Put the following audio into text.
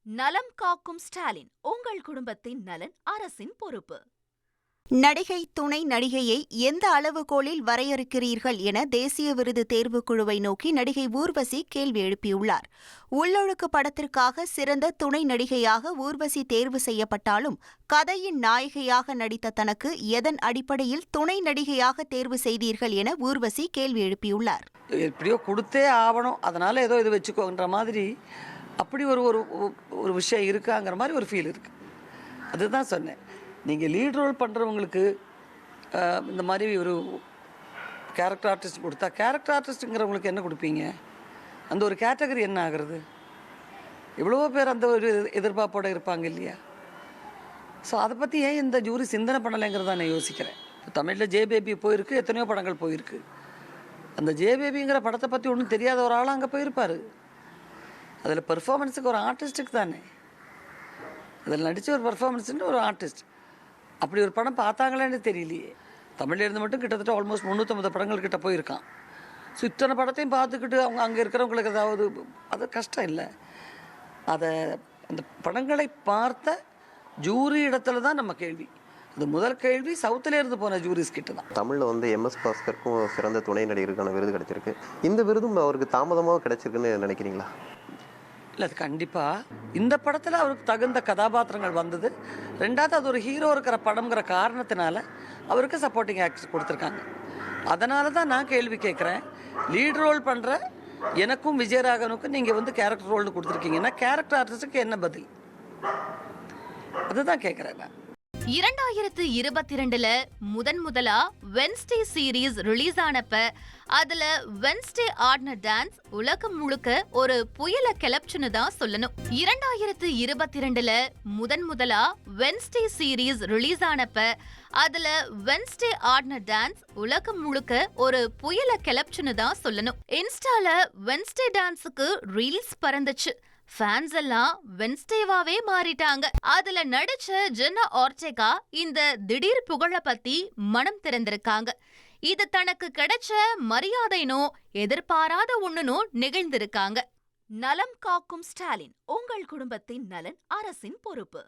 நலம் காக்கும் ஸ்டாலின், உங்கள் குடும்பத்தின் நலன் அரசின் பொறுப்பு. நடிகை, துணை நடிகையை எந்த அளவுகோலில் வரையறுக்கிறீர்கள் என தேசிய விருது தேர்வுக்குழுவை நோக்கி நடிகை ஊர்வசி கேள்வி எழுப்பியுள்ளார். உள்ளொழுக்கு படத்திற்காக சிறந்த துணை நடிகையாக ஊர்வசி தேர்வு செய்யப்பட்டாலும் கதையின் நாயகியாக நடித்த தனக்கு எதன் அடிப்படையில் துணை நடிகையாக தேர்வு செய்தீர்கள் என ஊர்வசி கேள்வி எழுப்பியுள்ளார். எப்படியோ கொடுத்தே ஆகணும், அதனால ஏதோ இது வச்சுக்கோன்ற மாதிரி அப்படி ஒரு ஒரு விஷயம் இருக்காங்கிற மாதிரி ஒரு ஃபீல் இருக்குது. அதுதான் சொன்னேன். நீங்கள் லீட் ரோல் பண்ணுறவங்களுக்கு இந்த மாதிரி ஒரு கேரக்டர் ஆர்டிஸ்ட் கொடுத்தா, கேரக்டர் ஆர்டிஸ்ட்டுங்கிறவங்களுக்கு என்ன கொடுப்பீங்க? அந்த ஒரு கேட்டகரி என்ன ஆகிறது? எவ்வளவோ பேர் அந்த ஒரு எதிர்பார்ப்போடு இருப்பாங்க இல்லையா? ஸோ அதை பற்றி ஏன் இந்த ஜூரி சிந்தனை பண்ணலைங்கிறத நான் யோசிக்கிறேன். தமிழில் ஜே பேபி போயிருக்கு, எத்தனையோ படங்கள் போயிருக்கு. அந்த ஜே பேபிங்கிற படத்தை பற்றி ஒன்றும் தெரியாத ஒரு ஆளாக அங்கே போயிருப்பார். அதில் பெர்ஃபார்மன்ஸுக்கு ஒரு ஆர்டிஸ்ட்டுக்கு தானே, அதில் நடித்த ஒரு பெர்ஃபார்மன்ஸுன்னு ஒரு ஆர்டிஸ்ட். அப்படி ஒரு படம் பார்த்தாங்களேன்னு தெரியலையே. தமிழில் இருந்து மட்டும் கிட்டத்தட்ட ஆல்மோஸ்ட் 350 படங்கள் கிட்ட போயிருக்கான். ஸோ இத்தனை படத்தையும் பார்த்துக்கிட்டு அவங்க அங்கே இருக்கிறவங்களுக்கு ஏதாவது அது கஷ்டம் இல்லை. அதை அந்த படங்களை பார்த்த ஜூரி இடத்துல தான் நம்ம கேள்வி. அது முதல் கேள்வி சவுத்தில் இருந்து போன ஜூரிஸ் கிட்ட தான். தமிழில் MS பாஸ்கருக்கும் சிறந்த துணை நடிகருக்கான விருது கிடைச்சிருக்கு. இந்த விருதும் அவருக்கு தாமதமாக கிடைச்சிருக்குன்னு நினைக்கிறீங்களா? இல்லை, அது கண்டிப்பாக இந்த படத்தில் அவருக்கு தகுந்த கதாபாத்திரங்கள் வந்தது. ரெண்டாவது, அது ஒரு ஹீரோ இருக்கிற படம்ங்கிற காரணத்தினால அவருக்கு சப்போர்ட்டிங் ஆக்டர்ஸ் கொடுத்துருக்காங்க. அதனால தான் நான் கேள்வி கேட்குறேன், லீட் ரோல் பண்ணுற எனக்கும் விஜயராகவனுக்கும் நீங்கள் கேரக்டர் ரோல்னு கொடுத்துருக்கீங்கன்னா கேரக்டர் ஆர்டிஸ்ட்டுக்கு என்ன பதில்? அதுதான் கேட்குறேன் நான். 2022ல முதலா வென்ஸ்டே சீரீஸ் ரிலீஸ் ஆனப்ப அதுல வென்ஸ்டே ஆடின டான்ஸ் உலகம் முழுக்க ஒரு புயல கிளப்ச்சுன்னு தான் சொல்லணும். 2022ல முதலா வென்ஸ்டே சீரீஸ் ரிலீஸ் ஆனப்ப அதுல வென்ஸ்டே ஆடின டான்ஸ் உலகம் முழுக்க ஒரு புயல கிளப்ச்சுன்னு தான் சொல்லணும். இன்ஸ்டால வென்ஸ்டே டான்ஸுக்கு ரீல்ஸ் பறந்துச்சு. ஃபேன்ஸ் எல்லாம் வென்ஸ்டேவாவே மாறிட்டாங்க. அதுல நடிச்ச ஜென்னா ஆர்டெகா இந்த திடீர் புகழ பத்தி மனம் திறந்திருக்காங்க. இது தனக்கு கிடைச்ச மரியாதைனோ எதிர்பாராத ஒண்ணுனோ நிகழ்ந்திருக்காங்க. நலம் காக்கும் ஸ்டாலின், உங்கள் குடும்பத்தின் நலன் அரசின் பொறுப்பு.